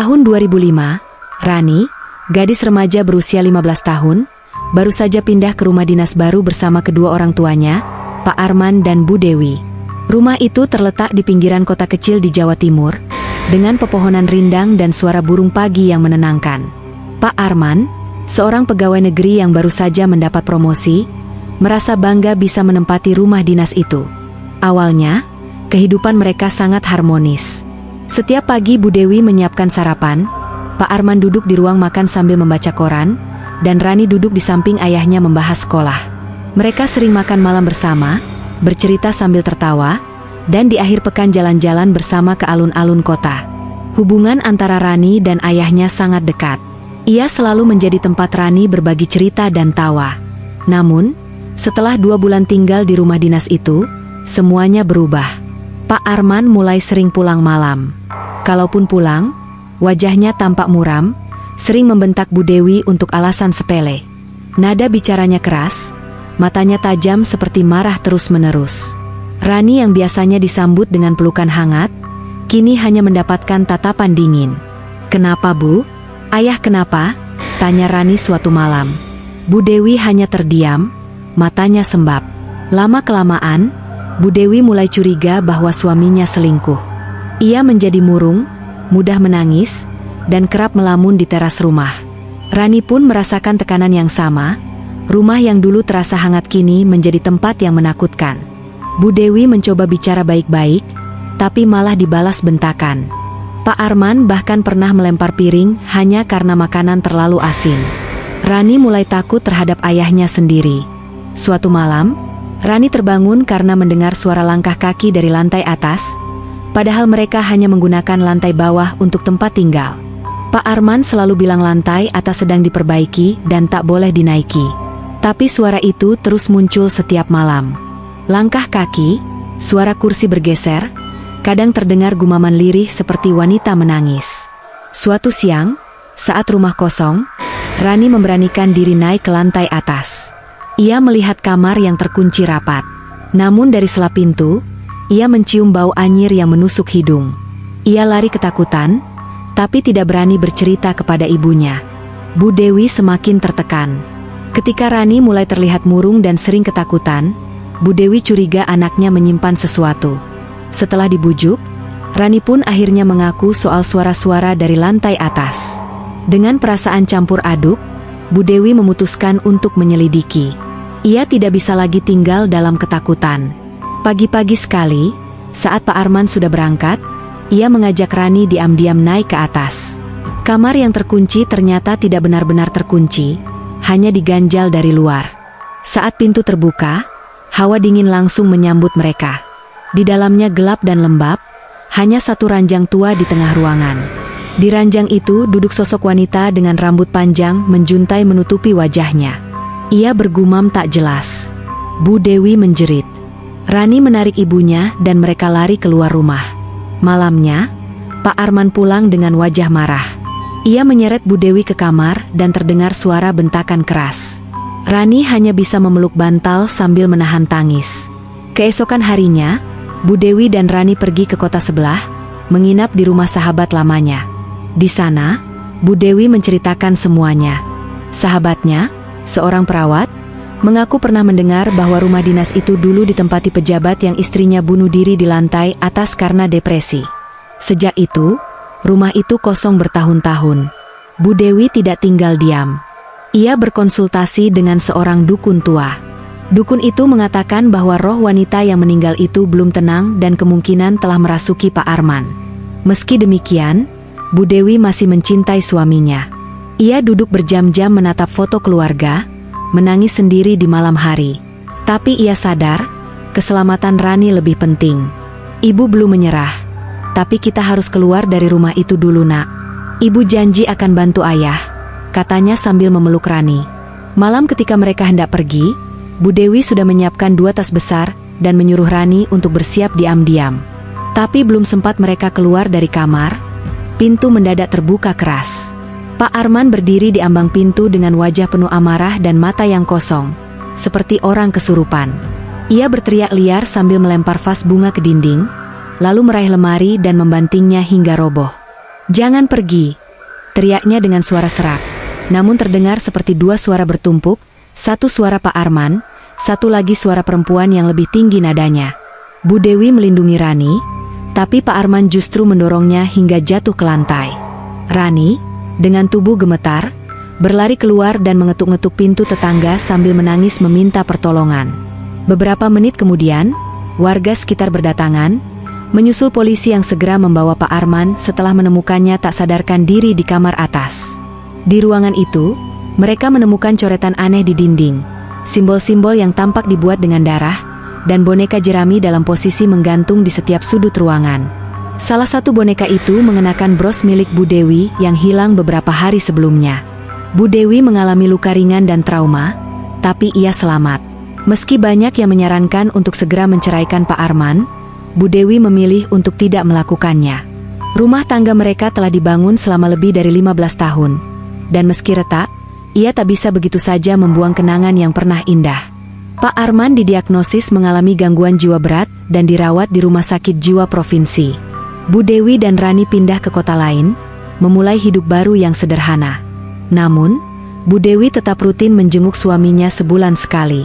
Tahun 2005, Rani, gadis remaja berusia 15 tahun, baru saja pindah ke rumah dinas baru bersama kedua orang tuanya, Pak Arman dan Bu Dewi. Rumah itu terletak di pinggiran kota kecil di Jawa Timur, dengan pepohonan rindang dan suara burung pagi yang menenangkan. Pak Arman, seorang pegawai negeri yang baru saja mendapat promosi, merasa bangga bisa menempati rumah dinas itu. Awalnya, kehidupan mereka sangat harmonis. Setiap pagi Bu Dewi menyiapkan sarapan, Pak Arman duduk di ruang makan sambil membaca koran, dan Rani duduk di samping ayahnya membahas sekolah. Mereka sering makan malam bersama, bercerita sambil tertawa, dan di akhir pekan jalan-jalan bersama ke alun-alun kota. Hubungan antara Rani dan ayahnya sangat dekat. Ia selalu menjadi tempat Rani berbagi cerita dan tawa. Namun, setelah 2 bulan tinggal di rumah dinas itu, semuanya berubah. Pak Arman mulai sering pulang malam. Kalaupun pulang, wajahnya tampak muram, sering membentak Bu Dewi untuk alasan sepele. Nada bicaranya keras, matanya tajam seperti marah terus-menerus. Rani yang biasanya disambut dengan pelukan hangat, kini hanya mendapatkan tatapan dingin. "Kenapa, Bu? Ayah kenapa?" tanya Rani suatu malam. Bu Dewi hanya terdiam, matanya sembab. Lama-kelamaan, Bu Dewi mulai curiga bahwa suaminya selingkuh. Ia menjadi murung, mudah menangis, dan kerap melamun di teras rumah. Rani pun merasakan tekanan yang sama. Rumah yang dulu terasa hangat kini menjadi tempat yang menakutkan. Bu Dewi mencoba bicara baik-baik, tapi malah dibalas bentakan. Pak Arman bahkan pernah melempar piring hanya karena makanan terlalu asin. Rani mulai takut terhadap ayahnya sendiri. Suatu malam, Rani terbangun karena mendengar suara langkah kaki dari lantai atas, padahal mereka hanya menggunakan lantai bawah untuk tempat tinggal. Pak Arman selalu bilang lantai atas sedang diperbaiki dan tak boleh dinaiki. Tapi suara itu terus muncul setiap malam. Langkah kaki, suara kursi bergeser, kadang terdengar gumaman lirih seperti wanita menangis. Suatu siang, saat rumah kosong, Rani memberanikan diri naik ke lantai atas. Ia melihat kamar yang terkunci rapat. Namun dari sela pintu, ia mencium bau anyir yang menusuk hidung. Ia lari ketakutan, tapi tidak berani bercerita kepada ibunya. Bu Dewi semakin tertekan. Ketika Rani mulai terlihat murung dan sering ketakutan, Bu Dewi curiga anaknya menyimpan sesuatu. Setelah dibujuk, Rani pun akhirnya mengaku soal suara-suara dari lantai atas. Dengan perasaan campur aduk, Bu Dewi memutuskan untuk menyelidiki. Ia tidak bisa lagi tinggal dalam ketakutan. Pagi-pagi sekali, saat Pak Arman sudah berangkat, ia mengajak Rani diam-diam naik ke atas. Kamar yang terkunci ternyata tidak benar-benar terkunci, hanya diganjal dari luar. Saat pintu terbuka, hawa dingin langsung menyambut mereka. Di dalamnya gelap dan lembab, hanya satu ranjang tua di tengah ruangan. Di ranjang itu duduk sosok wanita dengan rambut panjang menjuntai menutupi wajahnya. Ia bergumam tak jelas. Bu Dewi menjerit. Rani menarik ibunya dan mereka lari keluar rumah. Malamnya, Pak Arman pulang dengan wajah marah. Ia menyeret Bu Dewi ke kamar dan terdengar suara bentakan keras. Rani hanya bisa memeluk bantal sambil menahan tangis. Keesokan harinya, Bu Dewi dan Rani pergi ke kota sebelah, menginap di rumah sahabat lamanya. Di sana, Bu Dewi menceritakan semuanya. Sahabatnya, seorang perawat, mengaku pernah mendengar bahwa rumah dinas itu dulu ditempati pejabat yang istrinya bunuh diri di lantai atas karena depresi. Sejak itu, rumah itu kosong bertahun-tahun. Bu Dewi tidak tinggal diam. Ia berkonsultasi dengan seorang dukun tua. Dukun itu mengatakan bahwa roh wanita yang meninggal itu belum tenang dan kemungkinan telah merasuki Pak Arman. Meski demikian, Bu Dewi masih mencintai suaminya. Ia duduk berjam-jam menatap foto keluarga, menangis sendiri di malam hari. Tapi ia sadar, keselamatan Rani lebih penting. Ibu belum menyerah. Tapi kita harus keluar dari rumah itu dulu, Nak. Ibu janji akan bantu ayah, katanya sambil memeluk Rani. Malam ketika mereka hendak pergi, Bu Dewi sudah menyiapkan 2 tas besar dan menyuruh Rani untuk bersiap diam-diam. Tapi belum sempat mereka keluar dari kamar, pintu mendadak terbuka keras. Pak Arman berdiri di ambang pintu dengan wajah penuh amarah dan mata yang kosong, seperti orang kesurupan. Ia berteriak liar sambil melempar vas bunga ke dinding, lalu meraih lemari dan membantingnya hingga roboh. "Jangan pergi!" teriaknya dengan suara serak. Namun terdengar seperti dua suara bertumpuk, satu suara Pak Arman, satu lagi suara perempuan yang lebih tinggi nadanya. Bu Dewi melindungi Rani, tapi Pak Arman justru mendorongnya hingga jatuh ke lantai. Rani, dengan tubuh gemetar, berlari keluar dan mengetuk-ngetuk pintu tetangga sambil menangis meminta pertolongan. Beberapa menit kemudian, warga sekitar berdatangan, menyusul polisi yang segera membawa Pak Arman setelah menemukannya tak sadarkan diri di kamar atas. Di ruangan itu, mereka menemukan coretan aneh di dinding, simbol-simbol yang tampak dibuat dengan darah, dan boneka jerami dalam posisi menggantung di setiap sudut ruangan. Salah satu boneka itu mengenakan bros milik Bu Dewi yang hilang beberapa hari sebelumnya. Bu Dewi mengalami luka ringan dan trauma, tapi ia selamat. Meski banyak yang menyarankan untuk segera menceraikan Pak Arman, Bu Dewi memilih untuk tidak melakukannya. Rumah tangga mereka telah dibangun selama lebih dari 15 tahun. Dan meski retak, ia tak bisa begitu saja membuang kenangan yang pernah indah. Pak Arman didiagnosis mengalami gangguan jiwa berat dan dirawat di Rumah Sakit Jiwa Provinsi. Bu Dewi dan Rani pindah ke kota lain, memulai hidup baru yang sederhana. Namun, Bu Dewi tetap rutin menjenguk suaminya sebulan sekali.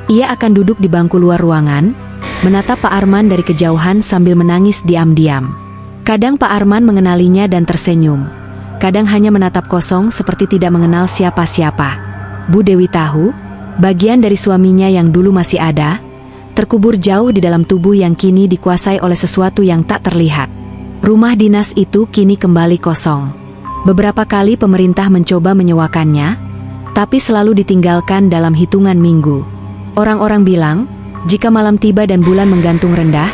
Ia akan duduk di bangku luar ruangan, menatap Pak Arman dari kejauhan sambil menangis diam-diam. Kadang Pak Arman mengenalinya dan tersenyum. Kadang hanya menatap kosong seperti tidak mengenal siapa-siapa. Bu Dewi tahu, bagian dari suaminya yang dulu masih ada, terkubur jauh di dalam tubuh yang kini dikuasai oleh sesuatu yang tak terlihat. Rumah dinas itu kini kembali kosong. Beberapa kali pemerintah mencoba menyewakannya, tapi selalu ditinggalkan dalam hitungan minggu. Orang-orang bilang, jika malam tiba dan bulan menggantung rendah,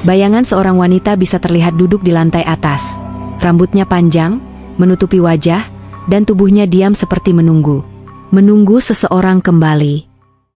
bayangan seorang wanita bisa terlihat duduk di lantai atas. Rambutnya panjang, menutupi wajah, dan tubuhnya diam seperti menunggu. Menunggu seseorang kembali.